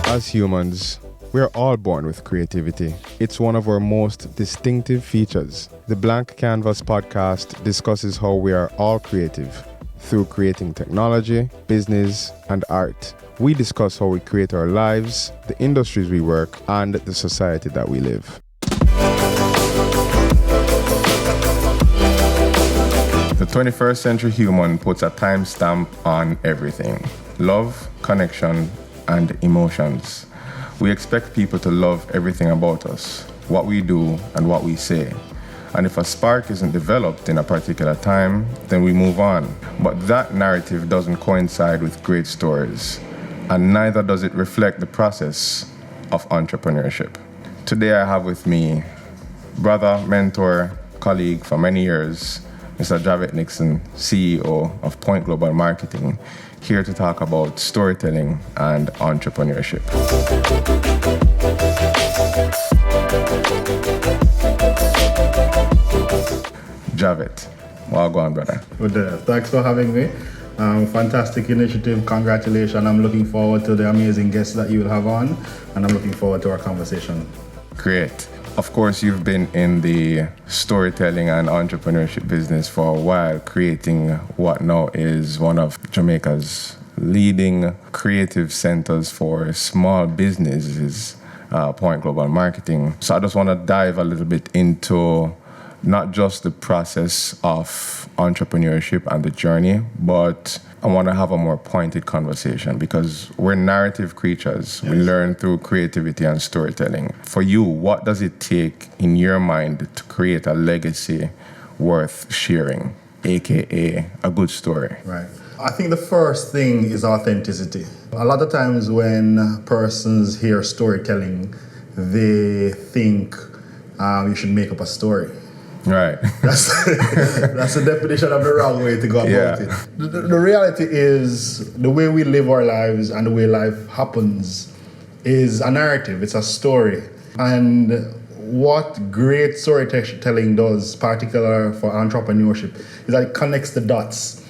As humans, we are all born with creativity. It's one of our most distinctive features. The Blank Canvas podcast discusses how we are all creative through creating technology, business, and art. We discuss how we create our lives, the industries we work, and the society that we live. The 21st century human puts a timestamp on everything: love, connection, and emotions. We expect people to love everything about us, what we do, and what we say. And if a spark isn't developed in a particular time, then we move on. But that narrative doesn't coincide with great stories, and neither does it reflect the process of entrepreneurship. Today I have with me brother, mentor, colleague for many years, Mr. Javette Nixon, CEO of Point Global Marketing, here to talk about storytelling and entrepreneurship. Javette, well gone, brother. Good. Thanks for having me. Fantastic initiative. Congratulations. I'm looking forward to the amazing guests that you will have on, and I'm looking forward to our conversation. Great. Of course, you've been in the storytelling and entrepreneurship business for a while, creating what now is one of Jamaica's leading creative centers for small businesses, Point Global Marketing. So I just want to dive a little bit into not just the process of entrepreneurship and the journey, but I want to have a more pointed conversation because we're narrative creatures. Yes. We learn through creativity and storytelling. For you, what does it take in your mind to create a legacy worth sharing, aka a good story? Right. I think the first thing is authenticity. A lot of times when persons hear storytelling, they think you should make up a story. Right. That's the definition of the wrong way to go about it. The reality is the way we live our lives and the way life happens is a narrative, it's a story. And what great storytelling does, particularly for entrepreneurship, is that it connects the dots.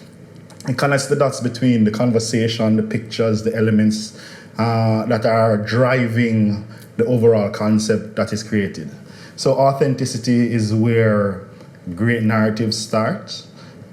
It connects the dots between the conversation, the pictures, the elements that are driving the overall concept that is created. So authenticity is where great narratives start,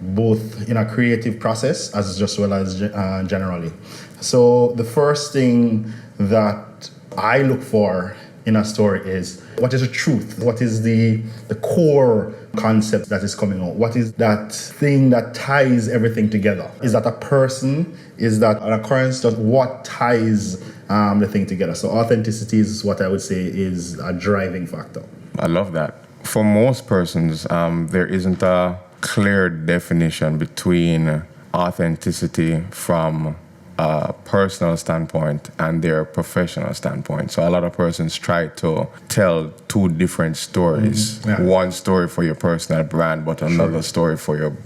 both in a creative process as just well as generally. So the first thing that I look for in a story is, what is the truth? What is the core concept that is coming out? What is that thing that ties everything together? Is that a person? Is that an occurrence? Just what ties the thing together? So authenticity is what I would say is a driving factor. I love that. For most persons, there isn't a clear definition between authenticity from a personal standpoint and their professional standpoint. So a lot of persons try to tell two different stories. Mm-hmm. Yeah. One story for your personal brand, but another story for your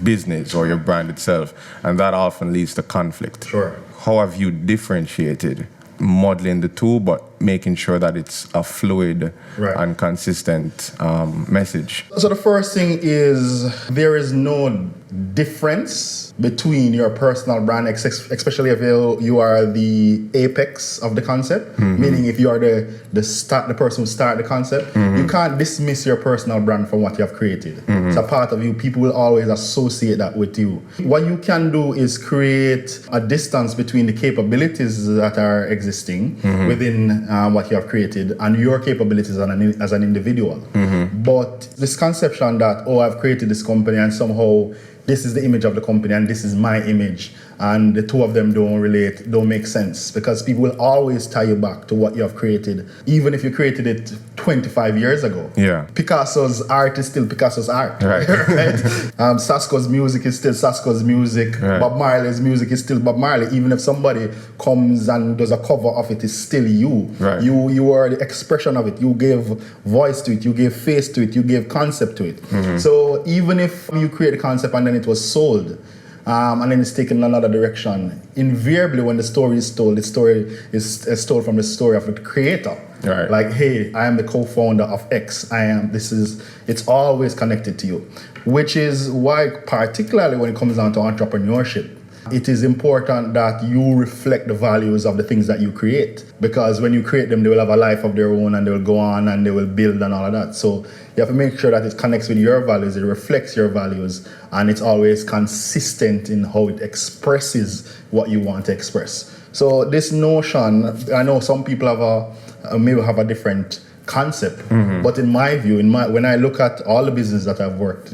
business or your brand itself. And that often leads to conflict. Sure. How have you differentiated modeling the two, but making sure that it's a fluid and consistent message? So the first thing is there is no difference between your personal brand, especially if you are the apex of the concept, meaning if you are the person who started the concept, you can't dismiss your personal brand from what you have created. It's a part of you. People will always associate that with you. What you can do is create a distance between the capabilities that are existing within what you have created and your capabilities as an individual. But this conception that, I've created this company and somehow this is the image of the company and this is my image, and the two of them don't make sense, because people will always tie you back to what you have created, even if you created it 25 years ago. Yeah. Picasso's art is still Picasso's art. Right. Right? Sasco's music is still Sasco's music. Right. Bob Marley's music is still Bob Marley. Even if somebody comes and does a cover of it, it's still you. Right. You are the expression of it. You gave voice to it. You gave face to it. You gave concept to it. So even if you create a concept and then it was sold, and then it's taken another direction, invariably when the story is told, the story is told from the story of the creator. Right. Like, hey, I am the co-founder of X. It's always connected to you, which is why, particularly when it comes down to entrepreneurship, it is important that you reflect the values of the things that you create, because when you create them, they will have a life of their own and they will go on and they will build and all of that. So you have to make sure that it connects with your values, it reflects your values, and it's always consistent in how it expresses what you want to express. So this notion, I know some people maybe have a different concept, but in my view, when I look at all the businesses that I've worked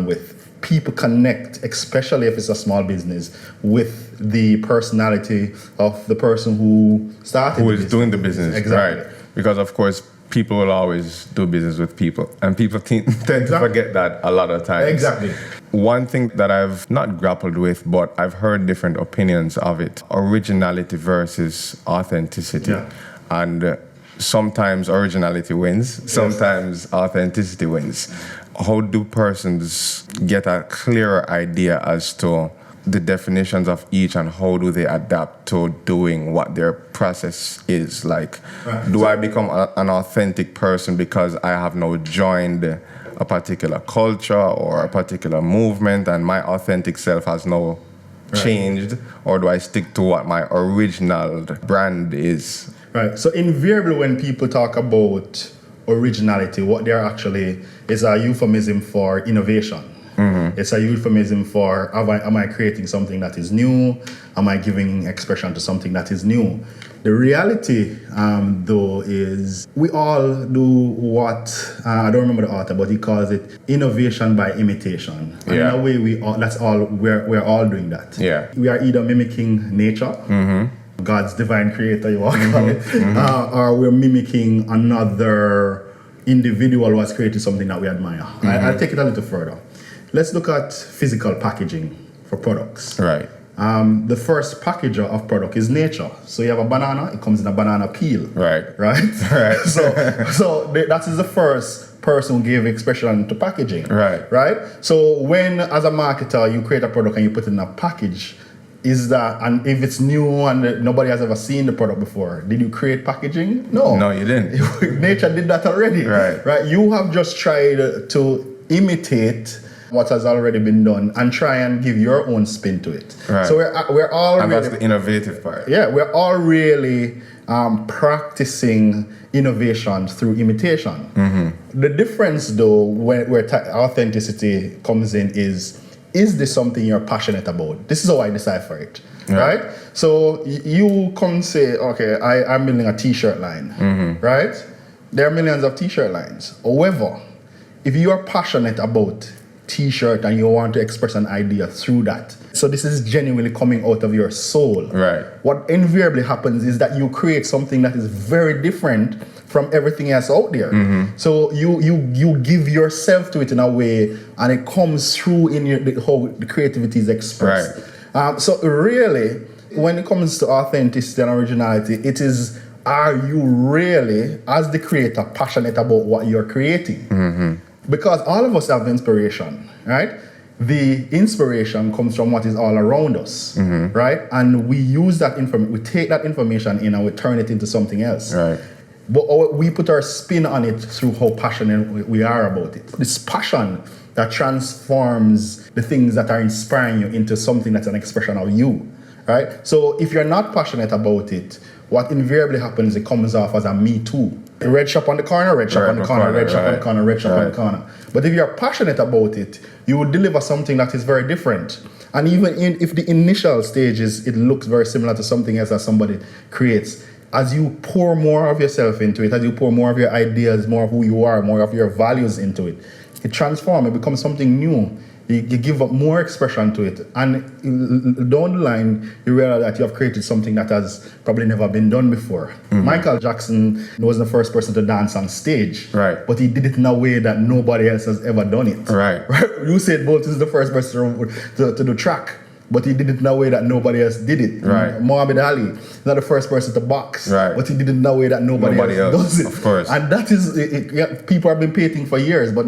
with, people connect, especially if it's a small business, with the personality of the person who started who is doing the business. Exactly. Right. Because of course people will always do business with people, and people tend to forget that a lot of times. Exactly. One thing that I've not grappled with, but I've heard different opinions of it: originality versus authenticity. Yeah. And sometimes originality wins, sometimes authenticity wins. How do persons get a clearer idea as to the definitions of each, and how do they adapt to doing what their process is? Like, do I become an authentic person because I have now joined a particular culture or a particular movement and my authentic self has now changed, or do I stick to what my original brand is? Right. So invariably when people talk about originality, what they're actually is a euphemism for innovation. It's a euphemism for am I creating something that is new? Am I giving expression to something that is new? The reality, though, is we all do what I don't remember the author, but he calls it innovation by imitation. And in a way, we're all doing that. Yeah. We are either mimicking nature, God's divine creator, you want to call it, or we're mimicking another individual who has created something that we admire. I'll take it a little further. Let's look at physical packaging for products. Right. The first packager of product is nature. So you have a banana, it comes in a banana peel. Right. Right? So that is the first person who gave expression to packaging. Right. Right? So when, as a marketer, you create a product and you put it in a package, and if it's new and nobody has ever seen the product before, did you create packaging? No. No, you didn't. Nature did that already. Right. You have just tried to imitate what has already been done and try and give your own spin to it. Right. So we're all and really, that's the innovative part. Yeah, we're all really practicing innovation through imitation. The difference, though, where authenticity comes in is this something you're passionate about? This is how I decipher it, right? So you come say, okay, I'm building a t-shirt line, right? There are millions of t-shirt lines. However, if you are passionate about t-shirt and you want to express an idea through that, so this is genuinely coming out of your soul. Right. What invariably happens is that you create something that is very different from everything else out there. So you give yourself to it in a way, and it comes through in how the creativity is expressed. Right. So really, when it comes to authenticity and originality, it is, are you really, as the creator, passionate about what you're creating? Because all of us have inspiration, right? The inspiration comes from what is all around us, right? And we use that information, we take that information in and we turn it into something else. Right. But we put our spin on it through how passionate we are about it. This passion that transforms the things that are inspiring you into something that's an expression of you, right? So if you're not passionate about it, what invariably happens, it comes off as a me too. Red shop on the corner, red shop on the corner, red shop on the corner, red shop on the corner. But if you're passionate about it, you will deliver something that is very different. And even if the initial stages, it looks very similar to something else that somebody creates, as you pour more of yourself into it, as you pour more of your ideas, more of who you are, more of your values into it, it transforms, it becomes something new. You give up more expression to it. And down the line, you realize that you have created something that has probably never been done before. Michael Jackson was the first person to dance on stage. Right. But he did it in a way that nobody else has ever done it. Right. Usain Bolt is the first person to do track. But he did it in a way that nobody else did it. Right. Muhammad Ali is not the first person to box. Right. But he did it in a way that nobody else does it. Of course. And that is, people have been painting for years, but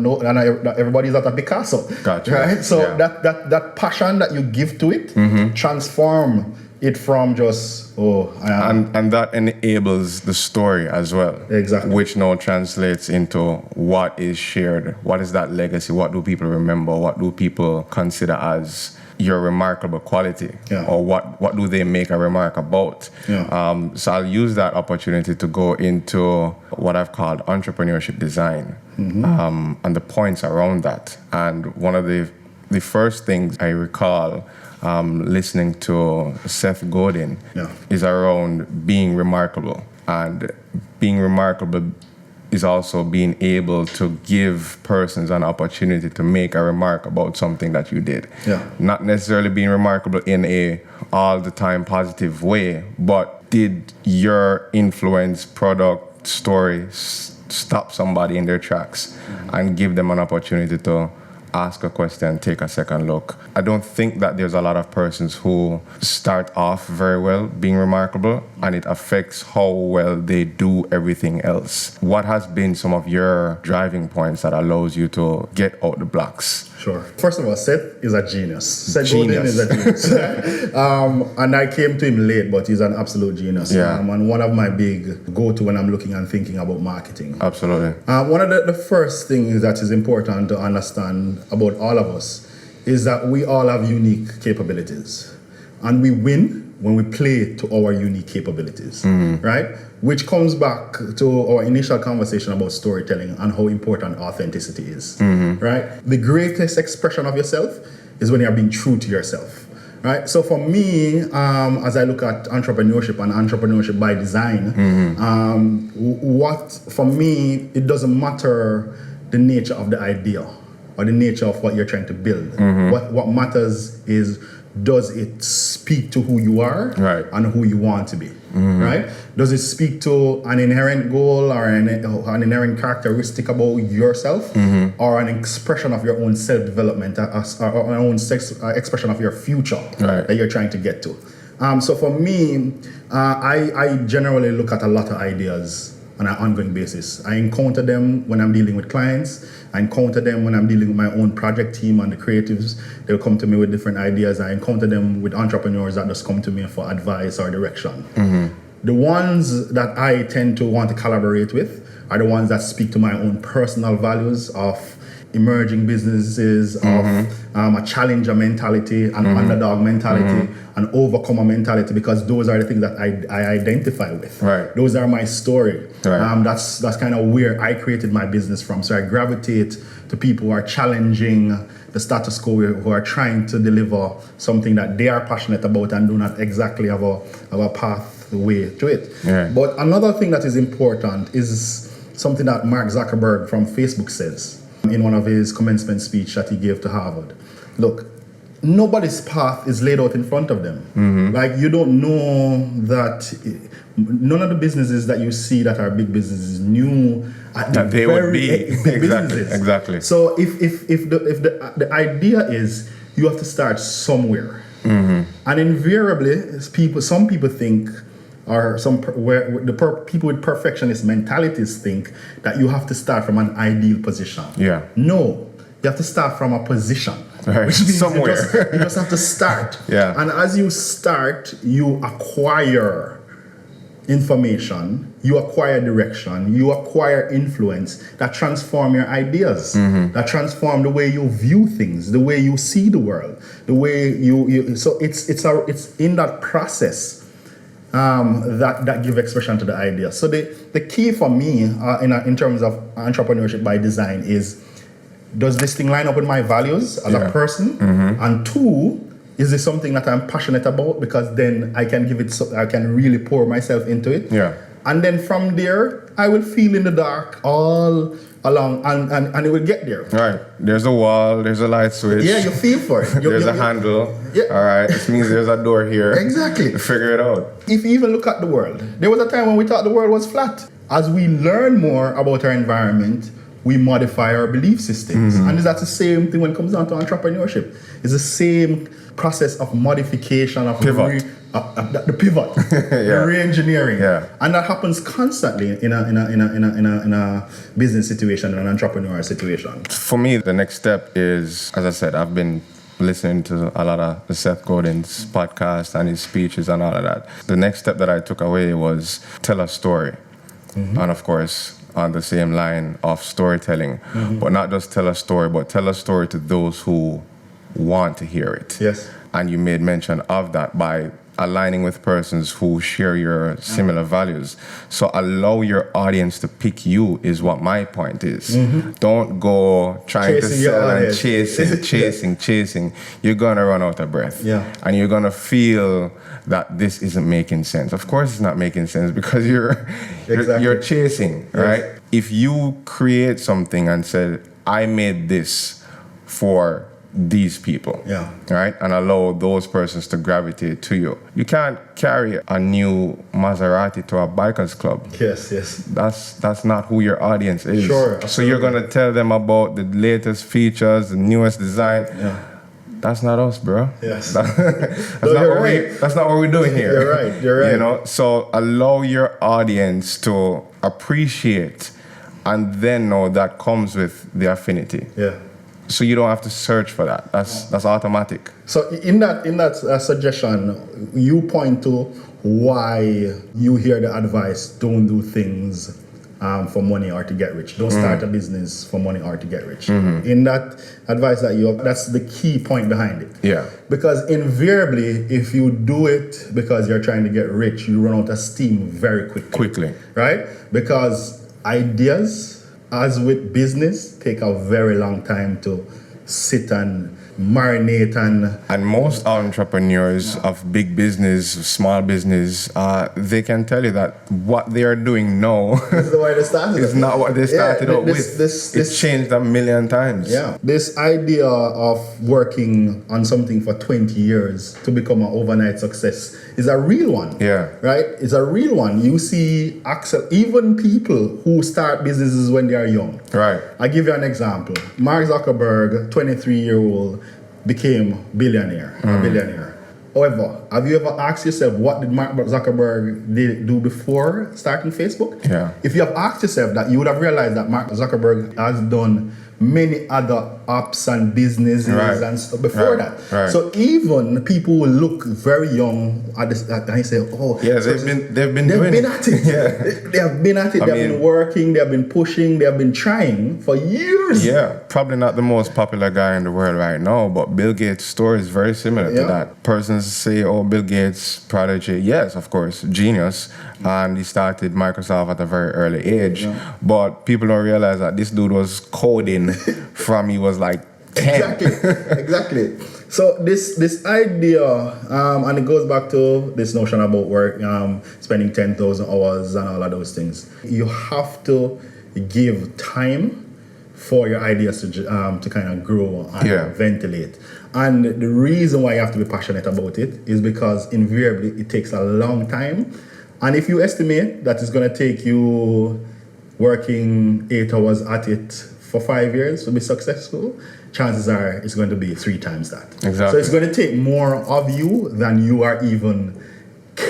everybody's not a Picasso. Gotcha. Right? So that passion that you give to it transform it from just, and that enables the story as well. Exactly. Which now translates into what is shared. What is that legacy? What do people remember? What do people consider as your remarkable quality? Yeah. Or what do they make a remark about? Yeah. So I'll use that opportunity to go into what I've called entrepreneurship design, and the points around that. And one of the first things I recall listening to Seth Godin is around being remarkable. And being remarkable is also being able to give persons an opportunity to make a remark about something that you did. Yeah. Not necessarily being remarkable in a all the time positive way, but did your influence, product, story stop somebody in their tracks and give them an opportunity to ask a question, take a second look. I don't think that there's a lot of persons who start off very well being remarkable, and it affects how well they do everything else. What has been some of your driving points that allows you to get out the blocks? Sure. First of all, Seth is a genius. Seth Godin is a genius. And I came to him late, but he's an absolute genius. Yeah. And one of my big go-to when I'm looking and thinking about marketing. Absolutely. One of the first things that is important to understand about all of us is that we all have unique capabilities. And we win when we play to our unique capabilities, right? Which comes back to our initial conversation about storytelling and how important authenticity is, right? The greatest expression of yourself is when you're being true to yourself, right? So for me, as I look at entrepreneurship and entrepreneurship by design, for me, it doesn't matter the nature of the idea or the nature of what you're trying to build. What matters is, does it speak to who you are and who you want to be, right? Does it speak to an inherent goal or an inherent characteristic about yourself, or an expression of your own self-development, or an own expression of your future that you're trying to get to? So for me, I generally look at a lot of ideas on an ongoing basis. I encounter them when I'm dealing with clients. I encounter them when I'm dealing with my own project team and the creatives. They'll come to me with different ideas. I encounter them with entrepreneurs that just come to me for advice or direction. The ones that I tend to want to collaborate with are the ones that speak to my own personal values of emerging businesses, of a challenger mentality, an underdog mentality, an overcomer mentality, because those are the things that I identify with. Right. Those are my story. Right. That's kind of where I created my business from. So I gravitate to people who are challenging the status quo, who are trying to deliver something that they are passionate about and do not exactly have a pathway to it. Yeah. But another thing that is important is something that Mark Zuckerberg from Facebook says in one of his commencement speech that he gave to Harvard. Look, nobody's path is laid out in front of them. Like, you don't know that none of the businesses that you see that are big businesses knew that they would be big businesses. Exactly. So if the idea is you have to start somewhere, and invariably some people think, or people with perfectionist mentalities think that you have to start from an ideal position. Yeah. No, you have to start from a position. Right. Which means somewhere. you just have to start. Yeah. And as you start, you acquire information, you acquire direction, you acquire influence that transform your ideas, that transform the way you view things, the way you see the world, the way you so it's in that process that give expression to the idea. So the key for me in terms of entrepreneurship by design is, does this thing line up with my values as a person? And two, is this something that I'm passionate about? Because then I can I can really pour myself into it. Yeah. And then from there, I will feel in the dark all along, and it will get there. Right. There's a wall, there's a light switch. Yeah, you feel for it. There's a handle. Yeah. All right. This means there's a door here. Exactly. Figure it out. If you even look at the world, there was a time when we thought the world was flat. As we learn more about our environment, we modify our belief systems. And that's the same thing when it comes down to entrepreneurship. It's the same process of modification, of pivot. The pivot, the re-engineering. Yeah. And that happens constantly in a business situation, in an entrepreneurial situation. For me, the next step is, as I said, I've been listening to a lot of the Seth Godin's podcast and his speeches and all of that. The next step that I took away was tell a story. And of course, on the same line of storytelling, but not just tell a story, but tell a story to those who want to hear it. Yes. And you made mention of that by aligning with persons who share your similar values. So allow your audience to pick you is what my point is. Don't go trying to sell and chasing. You're going to run out of breath. Yeah. And you're going to feel that this isn't making sense. Of course it's not making sense because you're chasing, right? If you create something and said, I made this for these people, right, and allow those persons to gravitate to you. You can't carry a new Maserati to a bikers club. Yes. That's not who your audience is. Sure. So you're gonna tell them about the latest features, the newest design. Yeah. That's not us, bro. Yes. That's not what we're doing here. You're right. You know, so allow your audience to appreciate, and then know that comes with the affinity. Yeah. So you don't have to search for that. That's automatic. So in that suggestion, you point to why you hear the advice: don't do things for money or to get rich. Don't start a business for money or to get rich. In that advice that you have, that's the key point behind it. Yeah. Because invariably, if you do it because you're trying to get rich, you run out of steam very quickly. Right? Because ideas, as with business, take a very long time to sit and marinate and most entrepreneurs of big business, small business, they can tell you that what they are doing now is not what they started out with. It's changed a million times. Yeah, this idea of working on something for 20 years to become an overnight success is a real one. Yeah, right. It's a real one. You see, even people who start businesses when they are young. Right. I give you an example. Mark Zuckerberg, 23-year-old. Became billionaire. However, have you ever asked yourself what did Mark Zuckerberg do before starting Facebook? Yeah. If you have asked yourself that, you would have realized that Mark Zuckerberg has done many other apps and businesses and stuff before that. Right. So even people who look very young at this, and they say, "Oh, yeah, so they've been at it. Yeah. They have been at it. They've been working. They have been pushing. They have been trying for years." Yeah, probably not the most popular guy in the world right now, but Bill Gates' story is very similar to that. Persons say, "Oh, Bill Gates, prodigy." Yes, of course, genius, and he started Microsoft at a very early age. Yeah. But people don't realize that this dude was coding from he was like 10. Exactly. So this idea, and it goes back to this notion about work, spending 10,000 hours and all of those things. You have to give time for your ideas to kind of grow and ventilate. And the reason why you have to be passionate about it is because invariably it takes a long time. And if you estimate that it's going to take you working 8 hours at it for 5 years to be successful, chances are it's going to be 3 times that. Exactly. So it's going to take more of you than you are even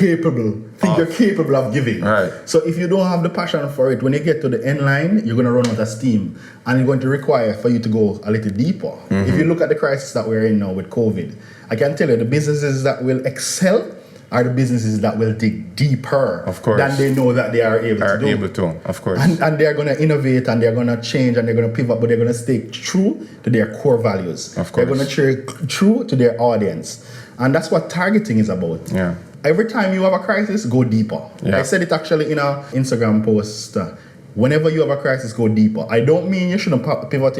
you're capable of giving. Right. So if you don't have the passion for it, when you get to the end line, you're going to run out of steam, and it's going to require for you to go a little deeper. If you look at the crisis that we're in now with COVID, I can tell you the businesses that will excel are the businesses that will dig deeper than they know that they are able to do. Of course. And they're going to innovate, and they're going to change, and they're going to pivot, but they're going to stay true to their core values. Of course. They're going to stay true to their audience. And that's what targeting is about. Yeah. Every time you have a crisis, go deeper. Yeah. I said it actually in an Instagram post. Whenever you have a crisis, go deeper. I don't mean you shouldn't pivot,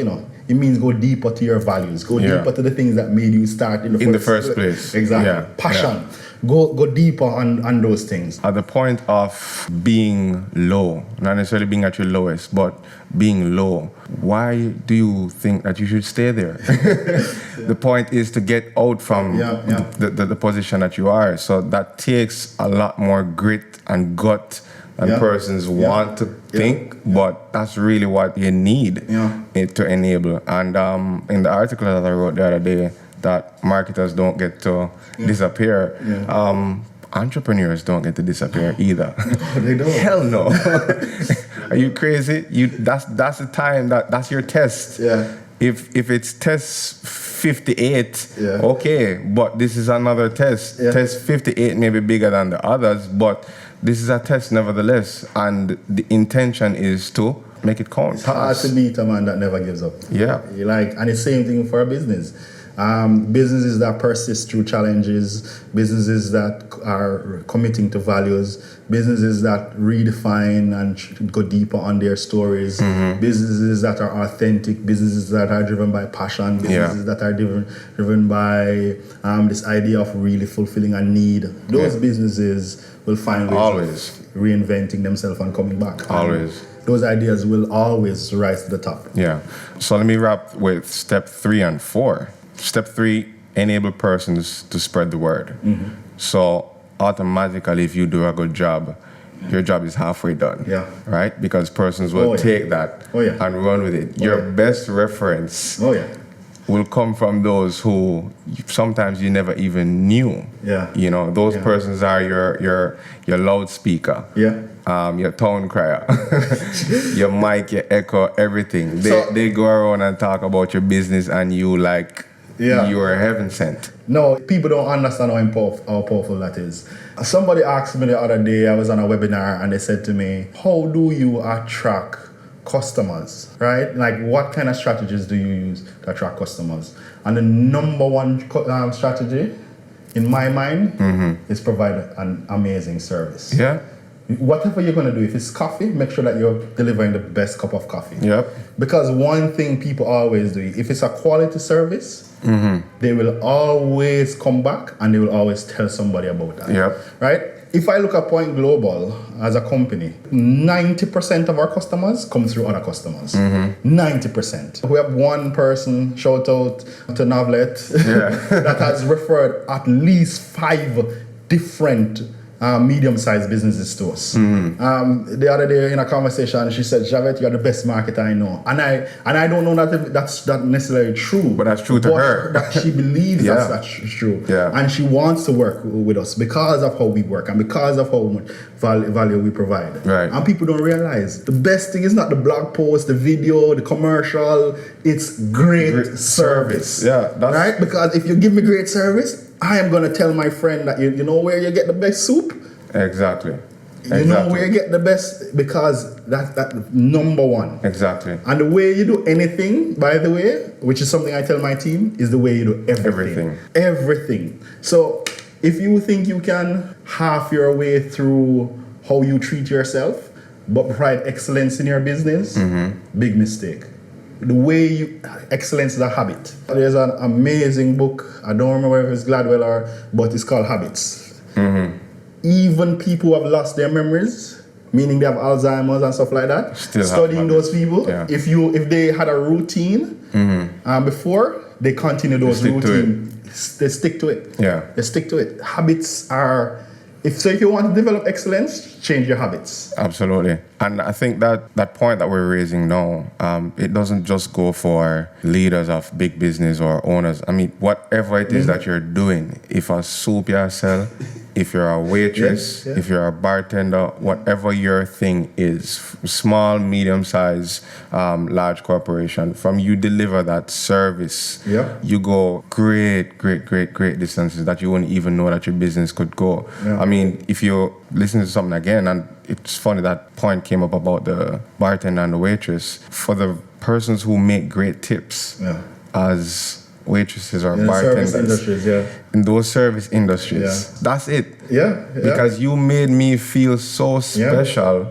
It means go deeper to your values. Go deeper to the things that made you start in the first place. Exactly. Yeah. Passion. Yeah. Go deeper on those things. At the point of being low, not necessarily being at your lowest, but being low, why do you think that you should stay there? The point is to get out from the position that you are. So that takes a lot more grit and gut than persons want to think, but that's really what you need to enable. And in the article that I wrote the other day, that marketers don't get to disappear. Entrepreneurs don't get to disappear either. No, they don't. Hell no. Are you crazy? That's the time that's your test. Yeah. if it's test 58, okay, but this is another test. Test 58 may be bigger than the others, but this is a test nevertheless, and the intention is to make it count. It's hard to beat a man that never gives up. Yeah. And it's the same thing for a business. Businesses that persist through challenges, businesses that are committing to values, businesses that redefine and go deeper on their stories, businesses that are authentic, businesses that are driven by passion, businesses that are driven by this idea of really fulfilling a need. Those businesses will find ways of reinventing themselves and coming back. Always. Those ideas will always rise to the top. Yeah. So let me wrap with step 3 and 4. Step 3, enable persons to spread the word. So automatically, if you do a good job, your job is halfway done. Yeah. Right? Because persons will take that and run with it. Your best reference will come from those who sometimes you never even knew. Yeah. You know, those persons are your loudspeaker. Yeah. Your tone crier, your mic, your echo, everything. They go around and talk about your business and you like you are heaven sent. No, people don't understand how powerful that is. Somebody asked me the other day, I was on a webinar and they said to me, how do you attract customers, right? Like what kind of strategies do you use to attract customers? And the number one strategy in my mind is provide an amazing service. Yeah. Whatever you're going to do, if it's coffee, make sure that you're delivering the best cup of coffee. Yep. Because one thing people always do, if it's a quality service, they will always come back and they will always tell somebody about that. Yep. Right? If I look at Point Global as a company, 90% of our customers come through other customers. 90%. We have one person, shout out to Navlet, that has referred at least 5 different medium-sized businesses to us. The other day in a conversation, she said, Javette, you're the best marketer I know. And I don't know that that's not necessarily true. But that's true to her. That she believes that's true. Yeah. And she wants to work with us because of how we work and because of how much value we provide. Right. And people don't realize the best thing is not the blog post, the video, the commercial. It's great service. Yeah. Right? Because if you give me great service, I am going to tell my friend that you know where you get the best soup? Exactly. You know where you get the best, because that's number one. Exactly. And the way you do anything, by the way, which is something I tell my team, is the way you do everything. Everything. So if you think you can half your way through how you treat yourself, but provide excellence in your business, big mistake. The way excellence is a habit. There's an amazing book, I don't remember if it's Gladwell but it's called Habits. Even people who have lost their memories, meaning they have Alzheimer's and stuff like that, studying those people, if they had a routine before, they continue those routines. They stick to it. Yeah. They stick to it. Habits are... If you want to develop excellence, change your habits. Absolutely. And I think that point that we're raising now, it doesn't just go for leaders of big business or owners. I mean, whatever it is that you're doing, if a soup you sell, if you're a waitress, if you're a bartender, whatever your thing is, small, medium-sized, large corporation, from you deliver that service, you go great distances that you wouldn't even know that your business could go. I mean, if you listen to something again, and it's funny that point came up about the bartender and the waitress, for the persons who make great tips as waitresses or bartenders in those service industries, that's it. Because you made me feel so special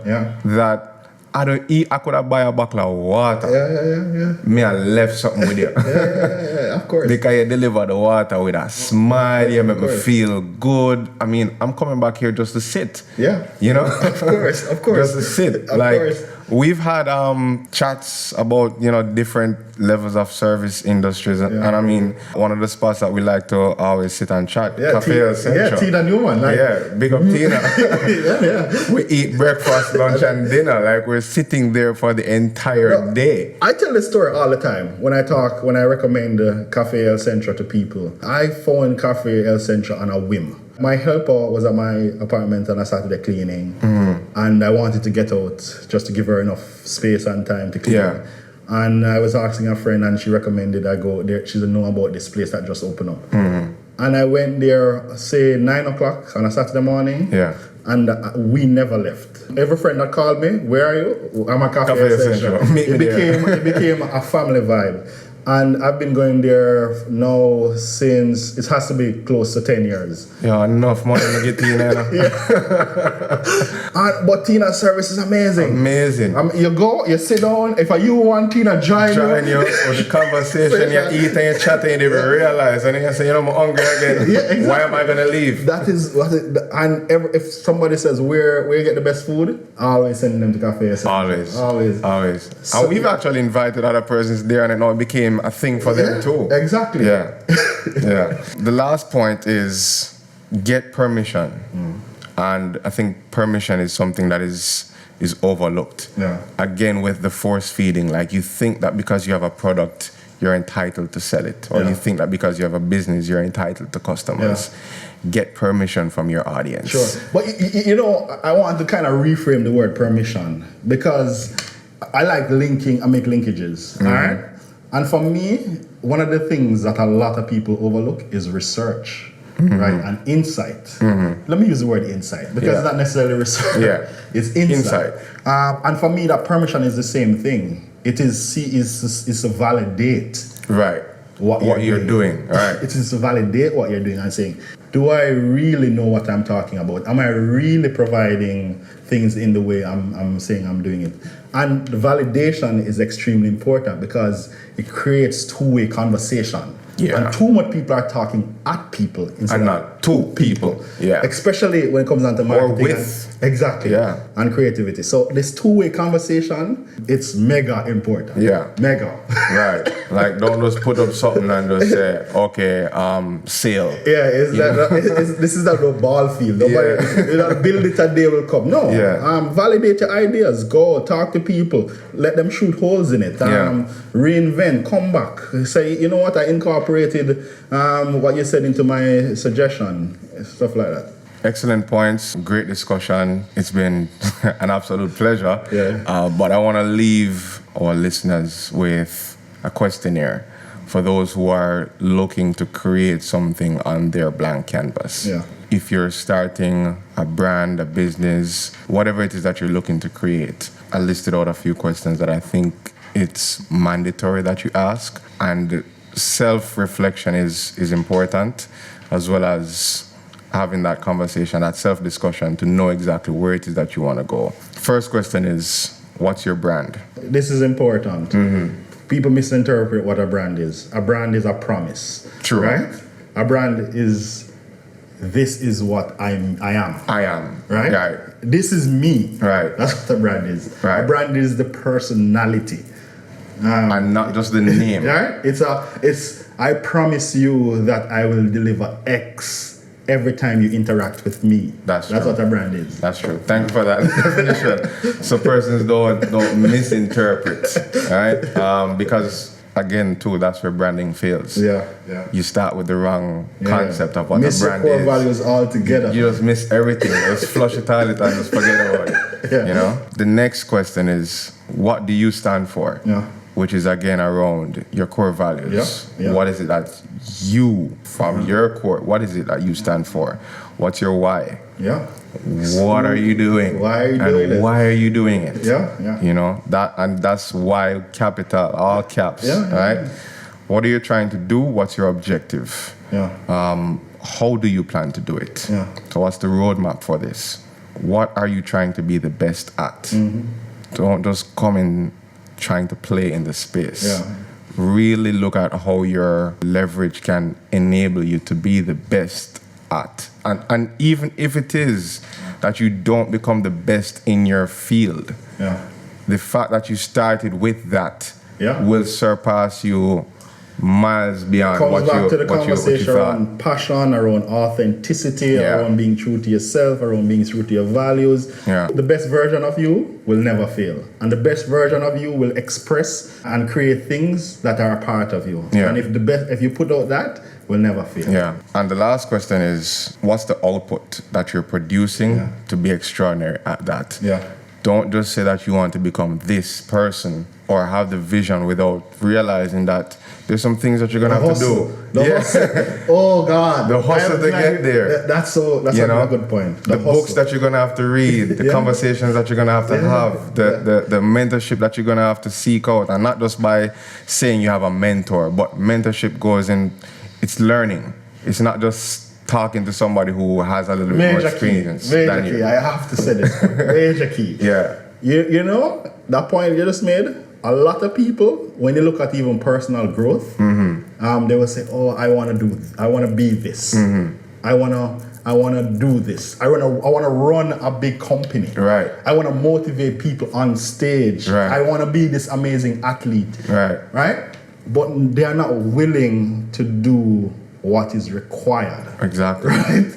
that I could have buy a bottle of water. Me I left something with you. Of course. Because you deliver the water with a smile, you make me feel good. I mean, I'm coming back here just to sit. You know? Of course. Just to sit. We've had chats about, different levels of service industries. And I mean, one of the spots that we like to always sit and chat, Cafe El Centro. Tina Newman. Big up Tina. We eat breakfast, lunch, and dinner. Like, we're sitting there for the entire day. I tell this story all the time when I recommend Cafe El Centro to people. I found Cafe El Centro on a whim. My helper was at my apartment on a Saturday cleaning, and I wanted to get out just to give her enough space and time to clean. And I was asking a friend, and she recommended I go there. She didn't know about this place that just opened up. And I went there, say 9 o'clock on a Saturday morning. Yeah. And we never left. Every friend that called me, where are you? I'm a cafe essential. It became a family vibe. And I've been going there now since, it has to be close to 10 years. Yeah, enough money to get Tina. But Tina's service is amazing. Amazing. You go, you sit down. If you want Tina, join you. With the conversation, you eat and you chat and you never realize. And then you say, I'm hungry again. Yeah, exactly. Why am I going to leave? That is what it, and if somebody says, where you get the best food, I always send them to cafe. Always. So, and we've actually invited other persons there, and it now became a thing for them too. Exactly. Yeah. The last point is get permission. And I think permission is something that is overlooked. Yeah. Again, with the force feeding, like you think that because you have a product, you're entitled to sell it. Or you think that because you have a business, you're entitled to customers. Get permission from your audience. Sure. But I want to kind of reframe the word permission, because I like linking, I make linkages. All right? And for me, one of the things that a lot of people overlook is research, right? And insight. Let me use the word insight, because it's not necessarily research. It's insight. And for me, that permission is the same thing. It is to validate what you're doing. Right. It is to validate what you're doing and saying, do I really know what I'm talking about? Am I really providing things in the way I'm saying I'm doing it? And the validation is extremely important, because it creates two-way conversation. Yeah. And too much people are talking at people instead of not to people. Yeah. Especially when it comes down to marketing. Or with. Exactly. Yeah. And creativity. So this two-way conversation, it's mega important. Yeah. Mega. Right. Like, don't just put up something and just say, okay, sale. Yeah, this is not no ball field. Nobody, build it and they will come. No. Yeah. Validate your ideas. Go talk to people. Let them shoot holes in it. Reinvent. Come back. Say, you know what? I incorporated what you said into my suggestion. Stuff like that. Excellent points. Great discussion. It's been an absolute pleasure. But I want to leave our listeners with a questionnaire for those who are looking to create something on their blank canvas. If you're starting a brand, a business, whatever it is that you're looking to create, I listed out a few questions that I think it's mandatory that you ask. And self-reflection is important, as well as having that conversation, that self-discussion, to know exactly where it is that you want to go. First question is, what's your brand? This is important. People misinterpret what a brand is. A brand is a promise. True. Right? A brand is, this is what I am. I am. Right? This is me. Right. That's what a brand is. Right. A brand is the personality. And not just the name. Right? It's I promise you that I will deliver X every time you interact with me. That's what a brand is. That's true. Thank you for that definition. So persons don't misinterpret, right? Because again, too, that's where branding fails. You start with the wrong concept of what a brand is. Miss your core values altogether. You just miss everything. Just flush the toilet and just forget about it. You know. The next question is, what do you stand for? Which is again around your core values. What is it that you, from your core, what is it that you stand for? What's your why? What are you doing? Why are you doing it? Why are you doing it? You know, that's why, capital, all caps, right? What are you trying to do? What's your objective? How do you plan to do it? So what's the roadmap for this? What are you trying to be the best at? Don't just come in trying to play in the space. Really look at how your leverage can enable you to be the best at. And even if it is that you don't become the best in your field, the fact that you started with that will surpass you miles beyond what you thought. Comes back to the conversation around passion, around authenticity, around being true to yourself, around being true to your values. The best version of you will never fail. And the best version of you will express and create things that are a part of you. And if you put out that, will never fail. And the last question is, what's the output that you're producing to be extraordinary at that? Don't just say that you want to become this person or have the vision without realizing that there's some things that you're gonna have to do. Hustle. Oh God. The hustle to get there. That's a good point. The books that you're gonna have to read, the conversations that you're gonna have to have, the mentorship that you're gonna have to seek out, and not just by saying you have a mentor, but mentorship goes in, it's learning. It's not just talking to somebody who has a little bit more experience than you. I have to say this. Major key. Yeah. You know, that point you just made, a lot of people, when you look at even personal growth, they will say, oh, I want to be this. I want to do this. I want to run a big company. Right. I want to motivate people on stage. Right. I want to be this amazing athlete. Right. Right? But they are not willing to do what is required. Exactly. Right?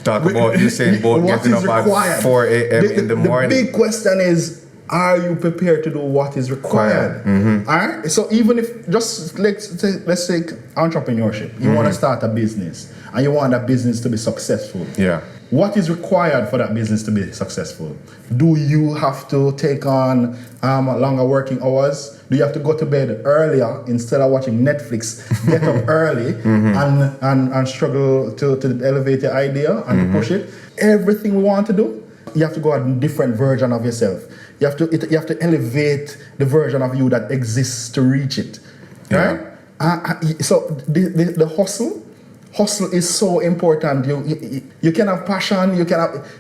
Talk about you saying both getting up at 4 a.m. in the morning. The big question is, are you prepared to do what is required? All right. So even if let's take entrepreneurship, you want to start a business and you want that business to be successful. Yeah. What is required for that business to be successful? Do you have to take on longer working hours? Do you have to go to bed earlier instead of watching Netflix? Get up early and struggle to elevate your idea and to push it. Everything we want to do, you have to go a different version of yourself. You have to elevate the version of you that exists to reach it, right? So the hustle is so important. You can have passion,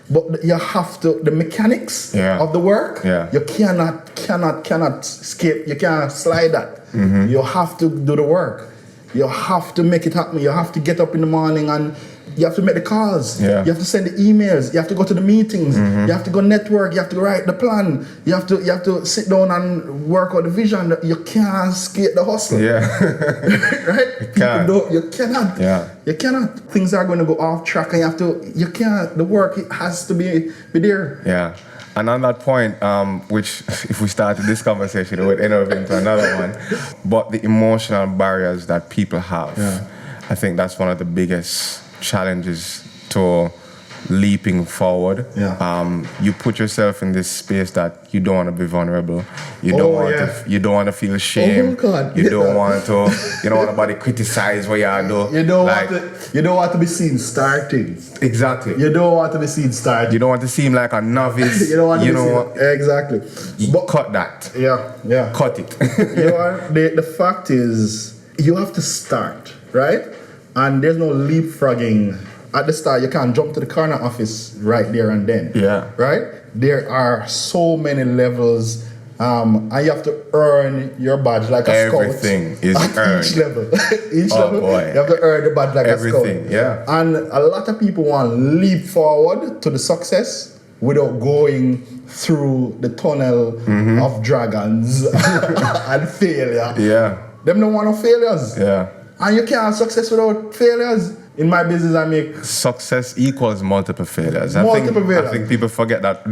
but you have to, the mechanics of the work. You cannot skip. You can't slide that. You have to do the work. You have to make it happen. You have to get up in the morning and you have to make the calls. You have to send the emails. You have to go to the meetings. You have to go network. You have to write the plan. You have to sit down and work out the vision. You can't skip the hustle. Right? You cannot. You cannot. Things are going to go off track, and you can't. The work, it has to be there. Yeah. And on that point, which if we started this conversation, it would end up into another one. But the emotional barriers that people have, I think that's one of the biggest challenges to leaping forward. You put yourself in this space that you don't want to be vulnerable. You don't want to feel shame. You don't want nobody criticize what you do. You don't want to be seen starting. Exactly. You don't want to be seen starting. You don't want to seem like a novice. You don't want to be seen. Exactly. But cut that. Cut it. The fact is, you have to start, right? And there's no leapfrogging at the start. You can't jump to the corner office right there and then. Right? There are so many levels, and you have to earn your badge like a scout. Everything is earned. Each level. Boy. You have to earn the badge like a scout. And a lot of people want to leap forward to the success without going through the tunnel of dragons and failure. Them don't want no failures. And you can't have success without failures. In my business, I make success equals multiple failures. I think people forget that.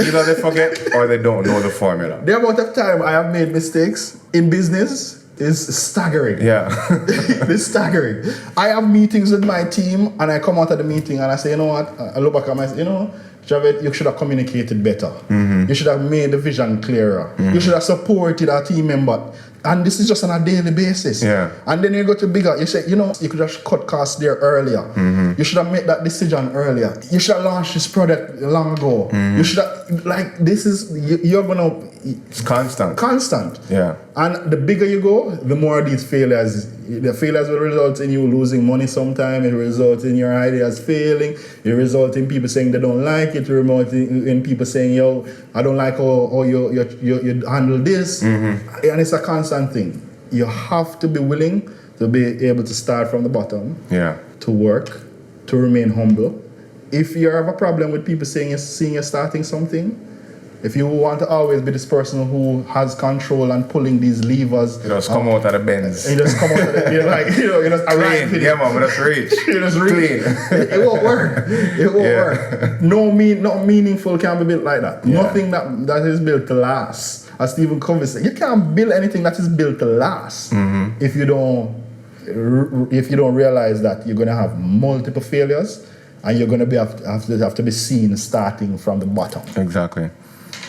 Either they forget or they don't know the formula. The amount of time I have made mistakes in business is staggering. It's staggering. I have meetings with my team, and I come out of the meeting and I say, you know what? I look back at myself, Javette, you should have communicated better. You should have made the vision clearer. You should have supported our team member. And this is just on a daily basis. And then you go to bigger, you say, you could just cut costs there earlier. You should have made that decision earlier. You should have launched this product long ago. You should have, you're going to... It's constant. And the bigger you go, the more the failures will result in you losing money sometime. It will result in your ideas failing. It will result in people saying they don't like it. It will result in people saying, yo, I don't like how you handle this. And it's a constant thing. You have to be willing to be able to start from the bottom, to work, to remain humble. If you have a problem with people seeing you're starting something, if you want to always be this person who has control and pulling these levers, you just come out of the bends. You just come out of the, you just arrive. Just reach. You just reach. It won't work. It won't work. No meaningful can be built like that. Nothing that is built to last. As Stephen Covey said, you can't build anything that is built to last if you don't realize that you're going to have multiple failures and you're going to have to be seen starting from the bottom. Exactly.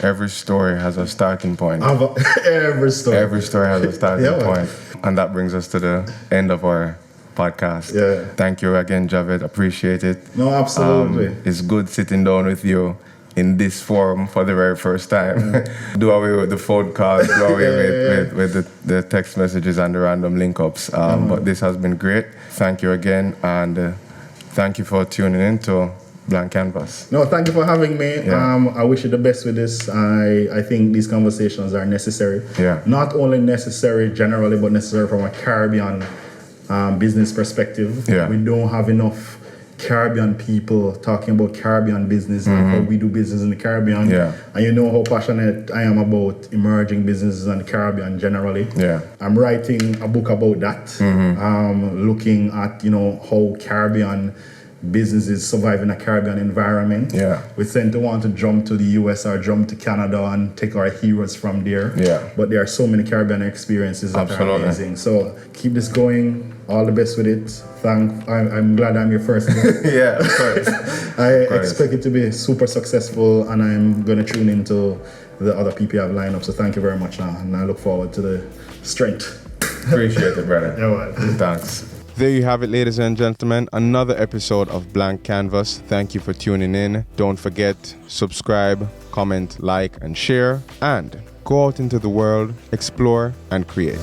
Every story has a starting point. Every story. Every story has a starting Yeah, man. point. And that brings us to the end of our podcast. Yeah. Thank you again, Javette. Appreciate it. No, absolutely. It's good sitting down with you in this forum for the very first time. Do away with the phone calls, do away with the text messages and the random link-ups. But this has been great. Thank you again, and thank you for tuning in to Blank Canvas. No, thank you for having me. Yeah. I wish you the best with this. I think these conversations are necessary. Yeah. Not only necessary generally, but necessary from a Caribbean business perspective. Yeah. We don't have enough Caribbean people talking about Caribbean business and how we do business in the Caribbean. Yeah. And you know how passionate I am about emerging businesses in the Caribbean generally. Yeah. I'm writing a book about that, looking at, how Caribbean businesses survive in a Caribbean environment. Yeah. We tend to want to jump to the US or jump to Canada and take our heroes from there. Yeah. But there are so many Caribbean experiences that are amazing. So keep this going. All the best with it. I'm glad I'm your first guest. Yeah, of course. I expect it to be super successful, and I'm going to tune into the other people you have lined up. So thank you very much now, and I look forward to the strength. Appreciate it, brother. Yeah, well. Thanks. There you have it, ladies and gentlemen. Another episode of Blank Canvas. Thank you for tuning in. Don't forget, subscribe, comment, like, and share. And go out into the world, explore, and create.